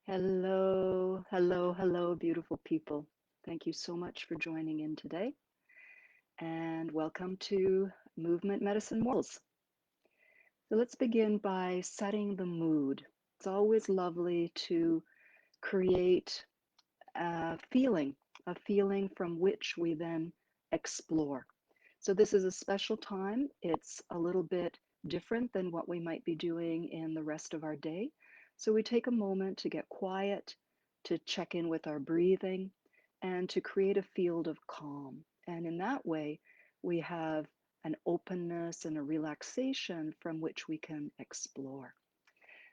Hello, hello, hello, beautiful people. Thank you so much for joining in today, and welcome to Movement Medicine Morsels. So let's begin by setting the mood. It's always lovely to create a feeling from which we then explore. So this is a special time. It's a little bit different than what we might be doing in the rest of our day. So we take a moment to get quiet, to check in with our breathing, and to create a field of calm. And in that way, we have an openness and a relaxation from which we can explore.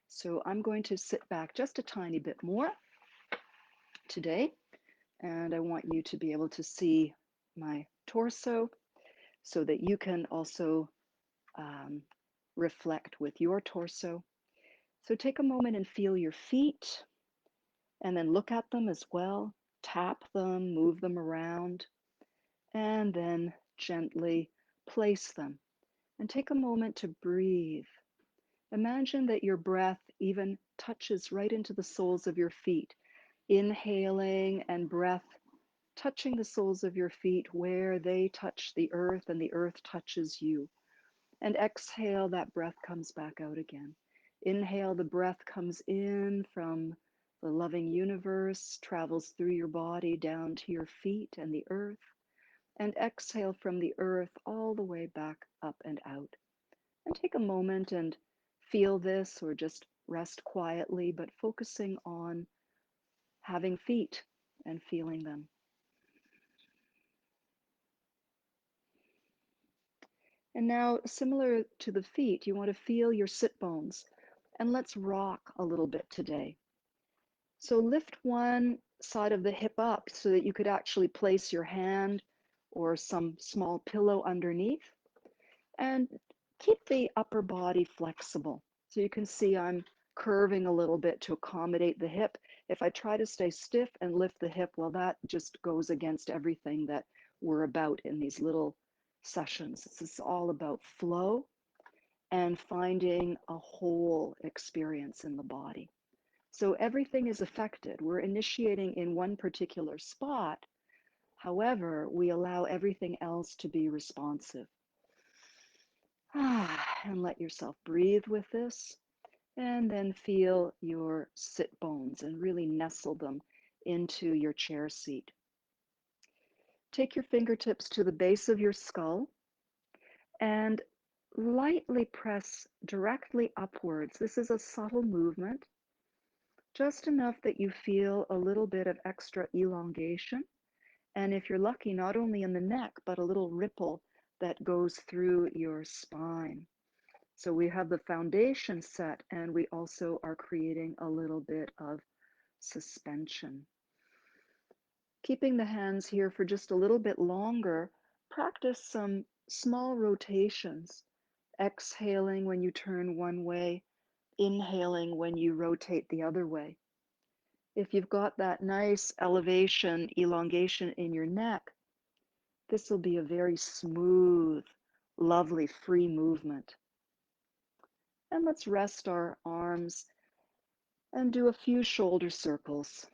So I'm going to sit back just a tiny bit more today, and I want you to be able to see my torso so that you can also um, reflect with your torso. So take a moment and feel your feet, and then look at them as well. Tap them, move them around, and then gently place them. And take a moment to breathe. Imagine that your breath even touches right into the soles of your feet, inhaling and breath touching the soles of your feet where they touch the earth and the earth touches you. And exhale, that breath comes back out again. Inhale, the breath comes in from the loving universe, travels through your body down to your feet and the earth. And exhale from the earth all the way back up and out. And take a moment and feel this, or just rest quietly, but focusing on having feet and feeling them. And now, similar to the feet, you want to feel your sit bones. And let's rock a little bit today. So lift one side of the hip up so that you could actually place your hand or some small pillow underneath. And keep the upper body flexible. So you can see I'm curving a little bit to accommodate the hip. If I try to stay stiff and lift the hip, well, that just goes against everything that we're about in these little sessions. This is all about flow and finding a whole experience in the body. So everything is affected. We're initiating in one particular spot. However, we allow everything else to be responsive. And let yourself breathe with this. And then feel your sit bones and really nestle them into your chair seat. Take your fingertips to the base of your skull and lightly press directly upwards. This is a subtle movement, just enough that you feel a little bit of extra elongation. And if you're lucky, not only in the neck, but a little ripple that goes through your spine. So we have the foundation set, and we also are creating a little bit of suspension. Keeping the hands here for just a little bit longer, practice some small rotations, exhaling when you turn one way, inhaling when you rotate the other way. If you've got that nice elevation, elongation in your neck, this will be a very smooth, lovely, free movement. And let's rest our arms and do a few shoulder circles.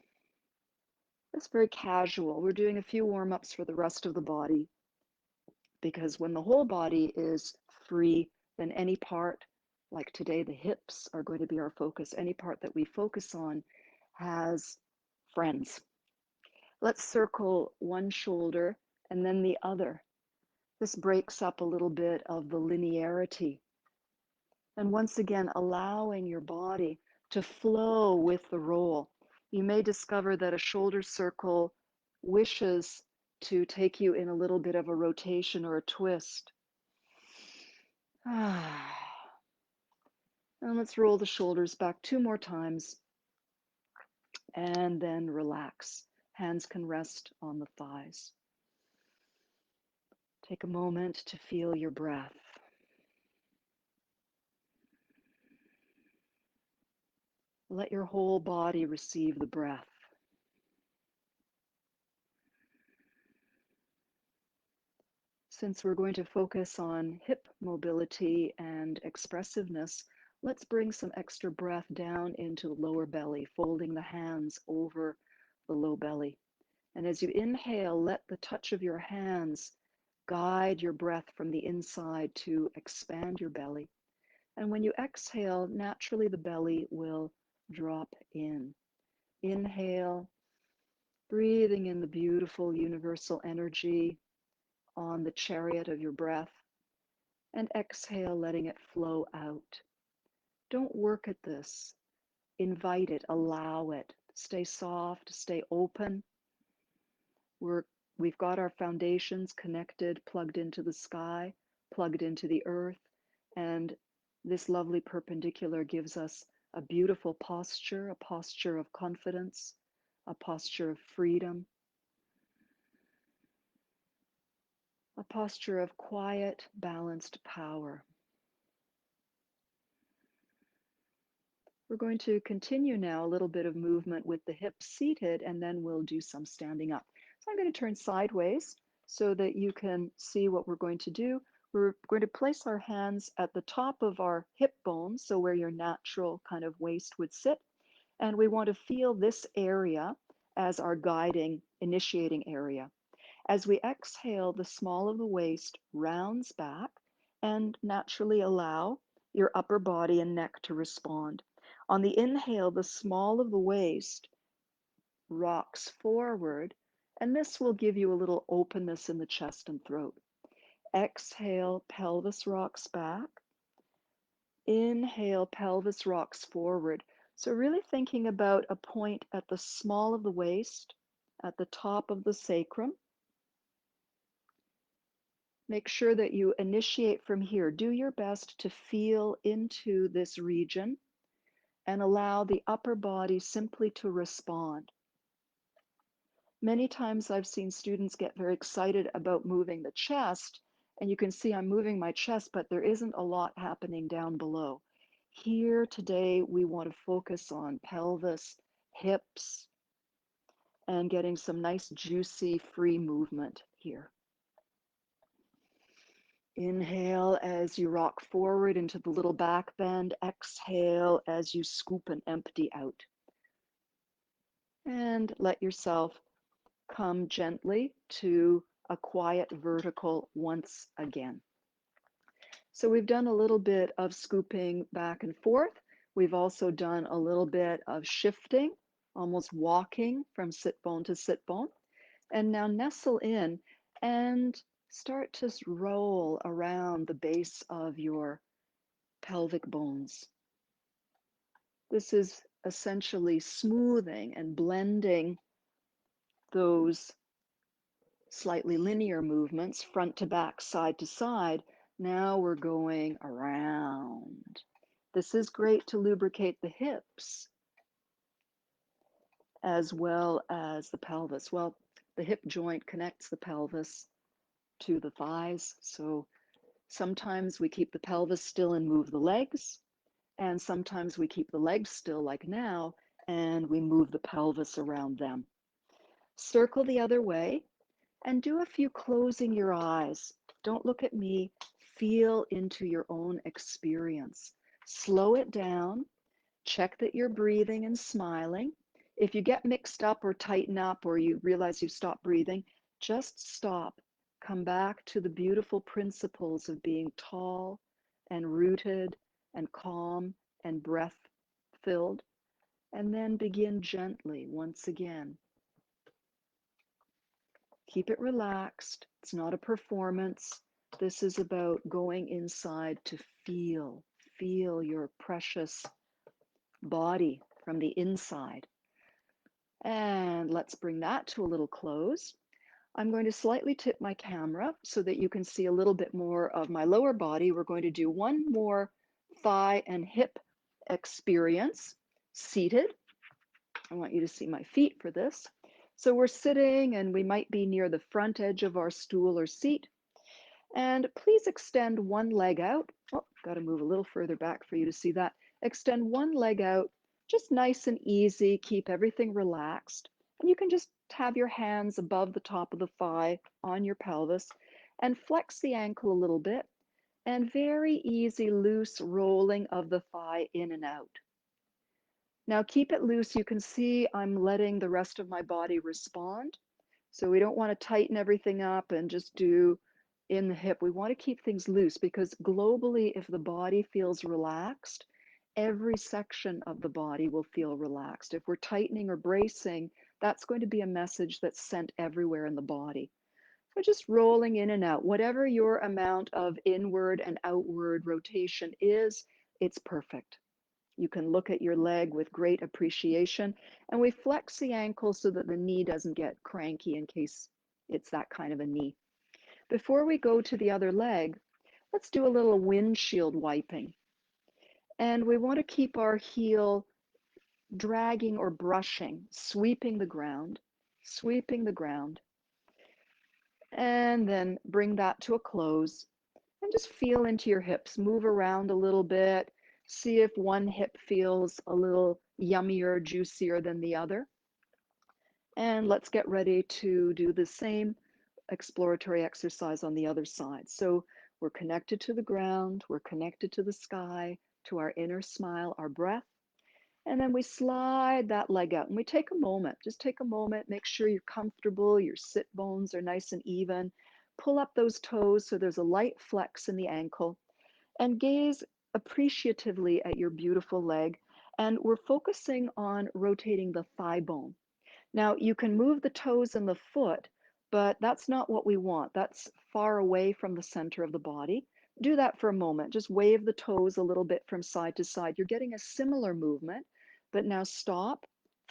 It's very casual. We're doing a few warm-ups for the rest of the body, because when the whole body is free, then any part, like today, the hips are going to be our focus. Any part that we focus on has friends. Let's circle one shoulder and then the other. This breaks up a little bit of the linearity. And once again, allowing your body to flow with the roll. You may discover that a shoulder circle wishes to take you in a little bit of a rotation or a twist. And let's roll the shoulders back two more times and then relax. Hands can rest on the thighs. Take a moment to feel your breath. Let your whole body receive the breath. Since we're going to focus on hip mobility and expressiveness, Let's bring some extra breath down into the lower belly, folding the hands over the low belly. And as you inhale, let the touch of your hands guide your breath from the inside to expand your belly. And when you exhale, naturally the belly will drop in. Inhale, breathing in the beautiful universal energy on the chariot of your breath, and exhale, letting it flow out. Don't work at this. Invite it, allow it. Stay soft, stay open. We're, we've got our foundations connected, plugged into the sky, plugged into the earth, and this lovely perpendicular gives us a beautiful posture, a posture of confidence, a posture of freedom, a posture of quiet, balanced power. We're going to continue now a little bit of movement with the hips seated, and then we'll do some standing up. So I'm going to turn sideways so that you can see what we're going to do. We're going to place our hands at the top of our hip bones, so where your natural kind of waist would sit. And we want to feel this area as our guiding, initiating area. As we exhale, the small of the waist rounds back and naturally allow your upper body and neck to respond. On the inhale, the small of the waist rocks forward, and this will give you a little openness in the chest and throat. Exhale, pelvis rocks back. Inhale, pelvis rocks forward. So, really thinking about a point at the small of the waist, at the top of the sacrum. Make sure that you initiate from here. Do your best to feel into this region and allow the upper body simply to respond. Many times I've seen students get very excited about moving the chest, and you can see I'm moving my chest, but there isn't a lot happening down below. Here today, we want to focus on pelvis, hips, and getting some nice, juicy, free movement here. Inhale as you rock forward into the little back bend. Exhale as you scoop and empty out. And let yourself come gently to a quiet vertical once again. So we've done a little bit of scooping back and forth. We've also done a little bit of shifting, almost walking from sit bone to sit bone. And now nestle in and start to roll around the base of your pelvic bones. This is essentially smoothing and blending those slightly linear movements, front to back, side to side. Now we're going around. This is great to lubricate the hips as well as the pelvis. Well, the hip joint connects the pelvis to the thighs, so sometimes we keep the pelvis still and move the legs, and sometimes we keep the legs still like now and we move the pelvis around them. Circle the other way and do a few closing your eyes. Don't look at me. Feel into your own experience. Slow it down. Check that you're breathing and smiling. If you get mixed up or tighten up or you realize you stop breathing, just stop. Come back to the beautiful principles of being tall and rooted and calm and breath filled, and then begin gently once again. Keep it relaxed. It's not a performance. This is about going inside to feel your precious body from the inside. And let's bring that to a little close. I'm going to slightly tip my camera so that you can see a little bit more of my lower body. We're going to do one more thigh and hip experience seated. I want you to see my feet for this. So we're sitting and we might be near the front edge of our stool or seat. And please extend one leg out. Oh, got to move a little further back for you to see that. Extend one leg out, just nice and easy. Keep everything relaxed. And you can just have your hands above the top of the thigh on your pelvis and flex the ankle a little bit and very easy, loose rolling of the thigh in and out. Now keep it loose. You can see I'm letting the rest of my body respond. So we don't want to tighten everything up and just do in the hip. We want to keep things loose because globally, if the body feels relaxed, every section of the body will feel relaxed. If we're tightening or bracing, that's going to be a message that's sent everywhere in the body. So just rolling in and out, whatever your amount of inward and outward rotation is, it's perfect. You can look at your leg with great appreciation, and we flex the ankle so that the knee doesn't get cranky in case it's that kind of a knee. Before we go to the other leg, let's do a little windshield wiping. And we want to keep our heel dragging or brushing, sweeping the ground, and then bring that to a close. And just feel into your hips, move around a little bit, see if one hip feels a little yummier, juicier than the other. And let's get ready to do the same exploratory exercise on the other side. So we're connected to the ground, we're connected to the sky, to our inner smile, our breath. And then we slide that leg out and we take a moment, just take a moment, make sure you're comfortable, your sit bones are nice and even. Pull up those toes so there's a light flex in the ankle and gaze appreciatively at your beautiful leg. And we're focusing on rotating the thigh bone. Now, you can move the toes and the foot, but that's not what we want. That's far away from the center of the body. Do that for a moment. Just wave the toes a little bit from side to side. You're getting a similar movement, but now stop.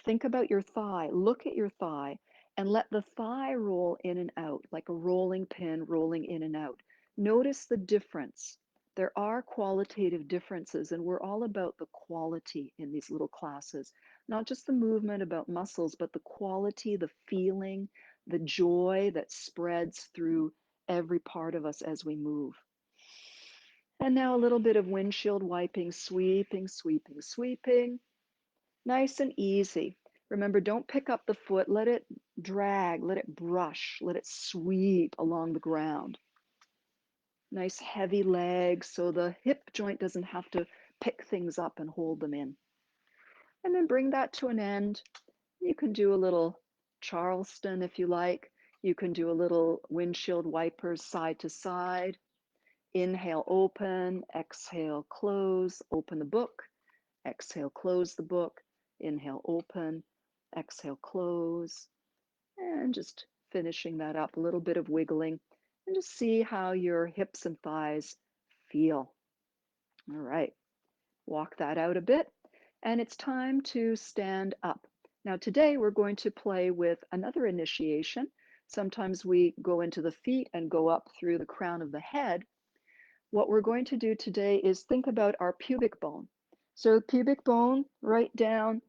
Think about your thigh. Look at your thigh and let the thigh roll in and out like a rolling pin rolling in and out. Notice the difference. There are qualitative differences, and we're all about the quality in these little classes. Not just the movement about muscles, but the quality, the feeling, the joy that spreads through every part of us as we move. And now a little bit of windshield wiping, sweeping, sweeping, sweeping. Nice and easy. Remember, don't pick up the foot. Let it drag, let it brush, let it sweep along the ground. Nice heavy legs so the hip joint doesn't have to pick things up and hold them in. And then bring that to an end. You can do a little Charleston if you like. You can do a little windshield wipers side to side. Inhale, open, exhale, close, open the book, exhale, close the book, inhale, open, exhale, close, and just finishing that up, a little bit of wiggling, and just see how your hips and thighs feel. All right, walk that out a bit, and it's time to stand up. Now, today we're going to play with another initiation. Sometimes we go into the feet and go up through the crown of the head. What we're going to do today is think about our pubic bone. So, pubic bone right down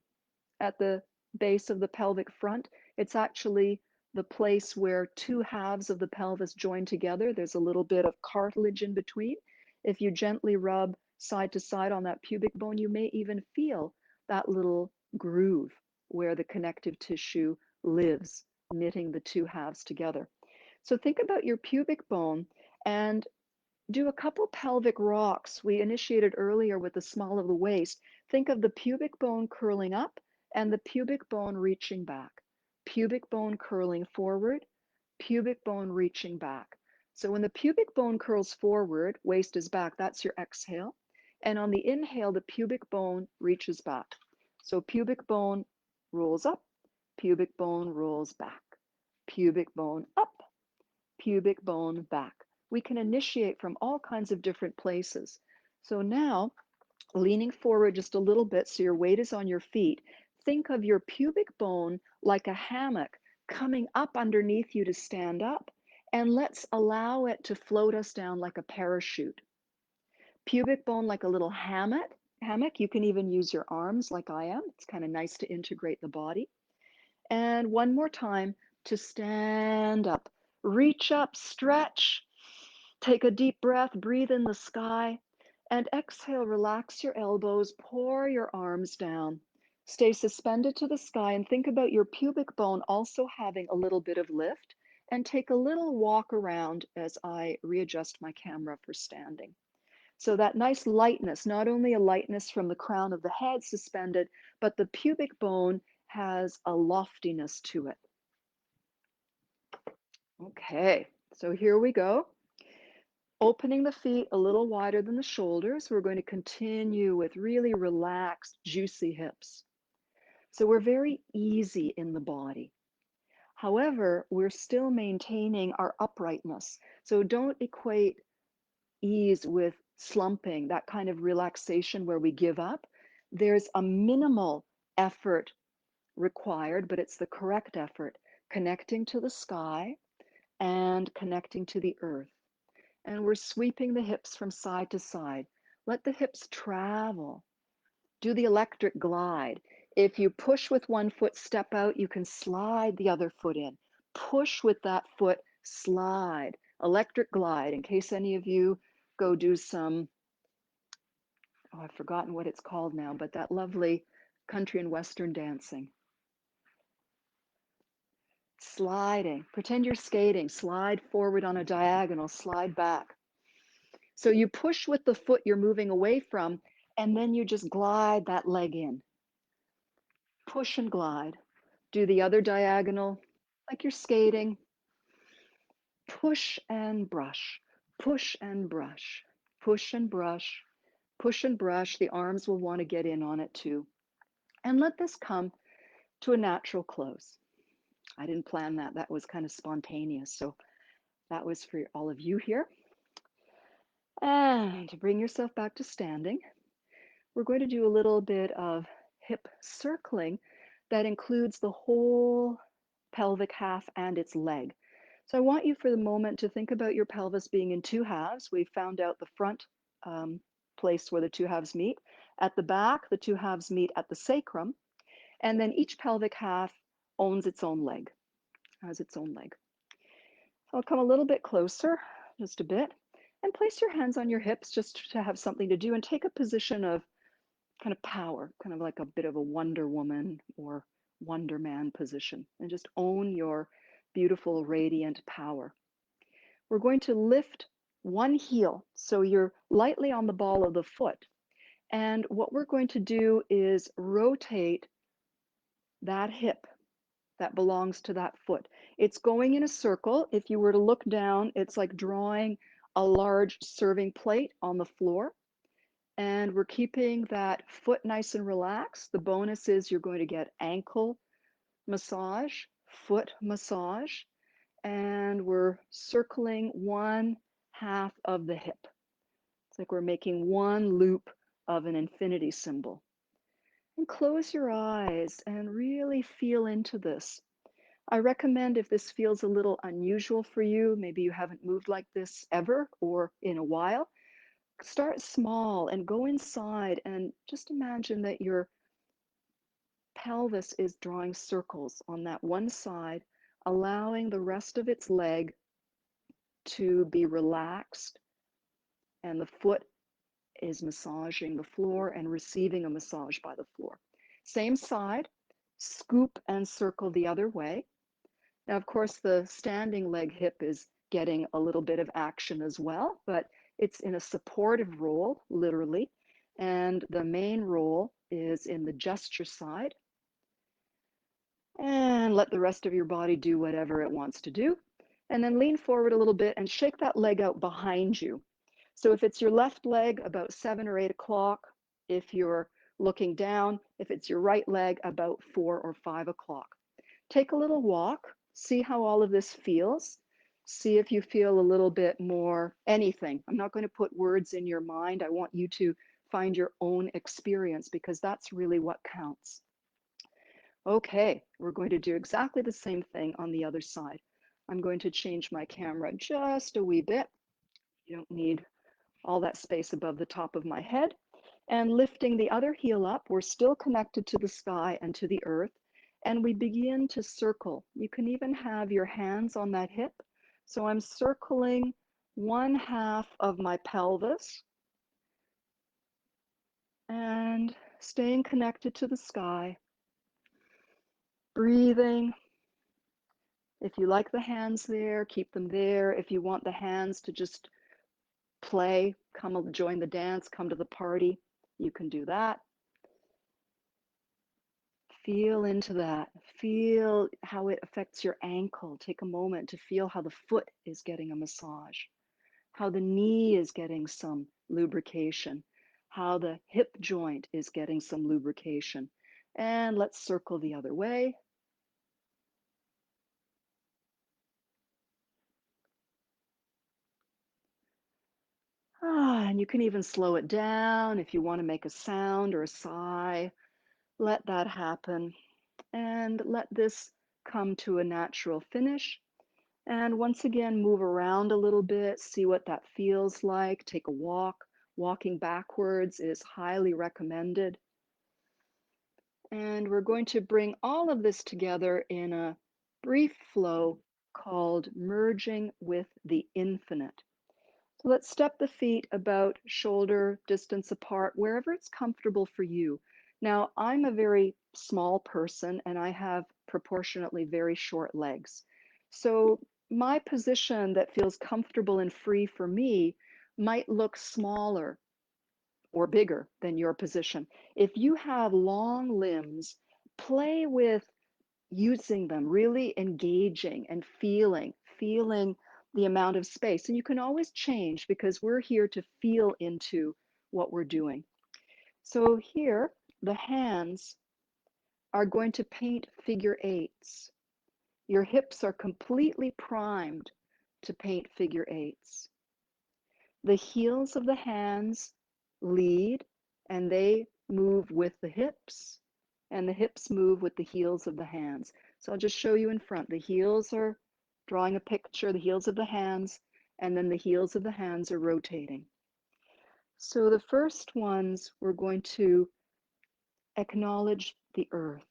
at the base of the pelvic front, it's actually the place where two halves of the pelvis join together. There's a little bit of cartilage in between. If you gently rub side to side on that pubic bone, you may even feel that little groove where the connective tissue lives, knitting the two halves together. So think about your pubic bone and do a couple pelvic rocks we initiated earlier with the small of the waist. Think of the pubic bone curling up and the pubic bone reaching back. Pubic bone curling forward, pubic bone reaching back. So when the pubic bone curls forward, waist is back, that's your exhale. And on the inhale, the pubic bone reaches back. So pubic bone rolls up, pubic bone rolls back, pubic bone up, pubic bone back. We can initiate from all kinds of different places. So now, leaning forward just a little bit so your weight is on your feet, think of your pubic bone like a hammock coming up underneath you to stand up, and let's allow it to float us down like a parachute. Pubic bone like a little hammock. You can even use your arms like I am. It's kind of nice to integrate the body. And one more time to stand up. Reach up, stretch. Take a deep breath, breathe in the sky. And exhale, relax your elbows, pour your arms down. Stay suspended to the sky and think about your pubic bone also having a little bit of lift and take a little walk around as I readjust my camera for standing. So that nice lightness, not only a lightness from the crown of the head suspended, but the pubic bone has a loftiness to it. Okay, so here we go. Opening the feet a little wider than the shoulders, we're going to continue with really relaxed, juicy hips. So we're very easy in the body. However, we're still maintaining our uprightness. So don't equate ease with slumping, that kind of relaxation where we give up. There's a minimal effort required, but it's the correct effort, connecting to the sky and connecting to the earth. And we're sweeping the hips from side to side. Let the hips travel. Do the electric glide. If you push with one foot, step out, you can slide the other foot in. Push with that foot, slide. Electric glide, in case any of you go do some, oh, I've forgotten what it's called now, but that lovely country and western dancing. Sliding. Pretend you're skating. Slide forward on a diagonal, slide back. So you push with the foot you're moving away from, and then you just glide that leg in. Push and glide. Do the other diagonal like you're skating. Push and brush. Push and brush. Push and brush. Push and brush. The arms will want to get in on it too. And let this come to a natural close. I didn't plan that. That was kind of spontaneous. So that was for all of you here. And to bring yourself back to standing, we're going to do a little bit of hip circling that includes the whole pelvic half and its leg. So I want you for the moment to think about your pelvis being in two halves. We've found out the front place where the two halves meet. At the back, the two halves meet at the sacrum. And then each pelvic half owns its own leg, has its own leg. So I'll come a little bit closer, just a bit, and place your hands on your hips just to have something to do and take a position of kind of power, kind of like a bit of a Wonder Woman or Wonder Man position, and just own your beautiful, radiant power. We're going to lift one heel, so you're lightly on the ball of the foot. And what we're going to do is rotate that hip that belongs to that foot. It's going in a circle. If you were to look down, it's like drawing a large serving plate on the floor. And we're keeping that foot nice and relaxed. The bonus is you're going to get ankle massage, foot massage, and we're circling one half of the hip. It's like we're making one loop of an infinity symbol. And close your eyes and really feel into this. I recommend if this feels a little unusual for you, maybe you haven't moved like this ever or in a while, start small and go inside and just imagine that your pelvis is drawing circles on that one side, allowing the rest of its leg to be relaxed, and the foot is massaging the floor and receiving a massage by the floor. Same side, scoop and circle the other way. Now, of course, the standing leg hip is getting a little bit of action as well, but it's in a supportive role, literally, and the main role is in the gesture side. And let the rest of your body do whatever it wants to do. And then lean forward a little bit and shake that leg out behind you. So if it's your left leg, about 7 or 8 o'clock. If you're looking down, if it's your right leg, about 4 or 5 o'clock. Take a little walk, see how all of this feels. See if you feel a little bit more anything. I'm not going to put words in your mind. I want you to find your own experience because that's really what counts. Okay, we're going to do exactly the same thing on the other side. I'm going to change my camera just a wee bit. You don't need all that space above the top of my head. And lifting the other heel up, we're still connected to the sky and to the earth. And we begin to circle. You can even have your hands on that hip. So I'm circling one half of my pelvis and staying connected to the sky, breathing, If you like the hands there, keep them there. If you want the hands to just play, come join the dance, come to the party, you can do that. Feel into that. Feel how it affects your ankle. Take a moment to feel how the foot is getting a massage, how the knee is getting some lubrication, how the hip joint is getting some lubrication. And let's circle the other way. And you can even slow it down if you want to make a sound or a sigh. Let that happen and let this come to a natural finish. And once again, move around a little bit, see what that feels like. Take a walk. Walking backwards is highly recommended. And we're going to bring all of this together in a brief flow called merging with the infinite. So let's step the feet about shoulder distance apart, wherever it's comfortable for you. Now, I'm a very small person and I have proportionately very short legs. So my position that feels comfortable and free for me might look smaller or bigger than your position. If you have long limbs, play with using them, really engaging and feeling the amount of space. And you can always change because we're here to feel into what we're doing. So here, the hands are going to paint figure eights. Your hips are completely primed to paint figure eights. The heels of the hands lead and they move with the hips, and the hips move with the heels of the hands. So I'll just show you in front. The heels are drawing a picture, the heels of the hands, and then the heels of the hands are rotating. So the first ones, we're going to acknowledge the earth.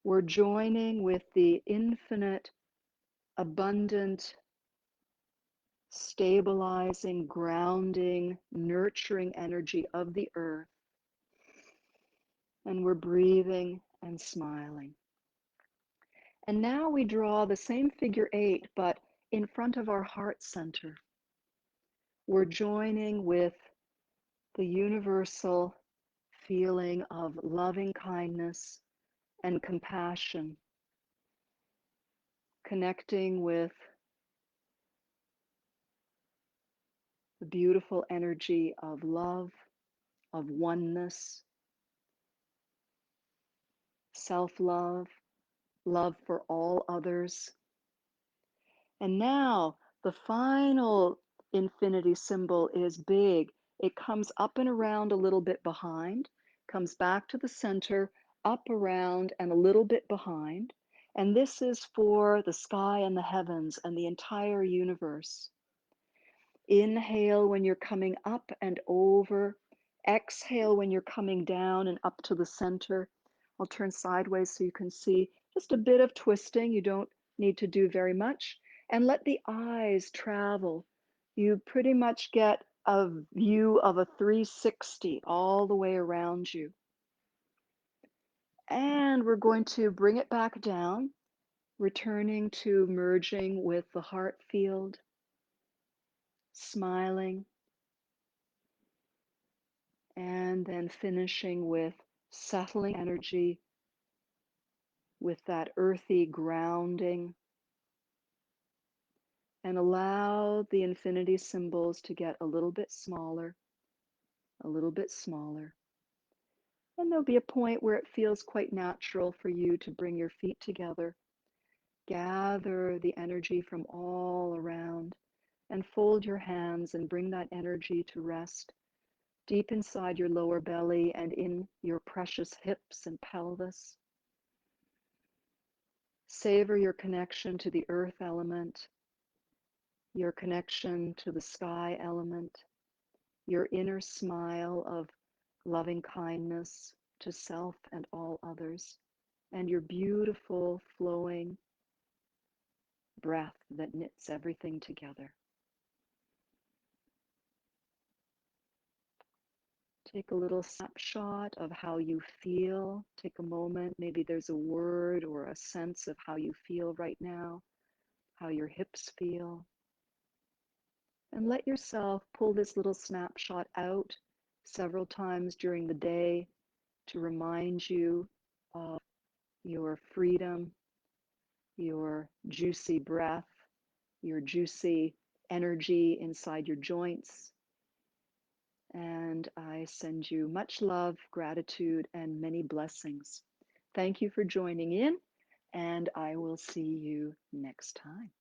We're joining with the infinite, abundant, stabilizing, grounding, nurturing energy of the earth. And we're breathing and smiling. And now we draw the same figure eight, but in front of our heart center. We're joining with the universal feeling of loving kindness and compassion, connecting with the beautiful energy of love, of oneness, self-love, love for all others. And now the final infinity symbol is big. It comes up and around a little bit behind, comes back to the center, up, around, and a little bit behind. And this is for the sky and the heavens and the entire universe. Inhale when you're coming up and over. Exhale when you're coming down and up to the center. I'll turn sideways so you can see just a bit of twisting. You don't need to do very much. And let the eyes travel. You pretty much get a view of a 360 all the way around you. And we're going to bring it back down, returning to merging with the heart field, smiling, and then finishing with settling energy, with that earthy grounding, and allow the infinity symbols to get a little bit smaller, a little bit smaller. And there'll be a point where it feels quite natural for you to bring your feet together, gather the energy from all around, and fold your hands and bring that energy to rest deep inside your lower belly and in your precious hips and pelvis. Savor your connection to the earth element, your connection to the sky element, your inner smile of loving kindness to self and all others, and your beautiful flowing breath that knits everything together. Take a little snapshot of how you feel. Take a moment. Maybe there's a word or a sense of how you feel right now, how your hips feel. And let yourself pull this little snapshot out several times during the day to remind you of your freedom, your juicy breath, your juicy energy inside your joints. And I send you much love, gratitude, and many blessings. Thank you for joining in, and I will see you next time.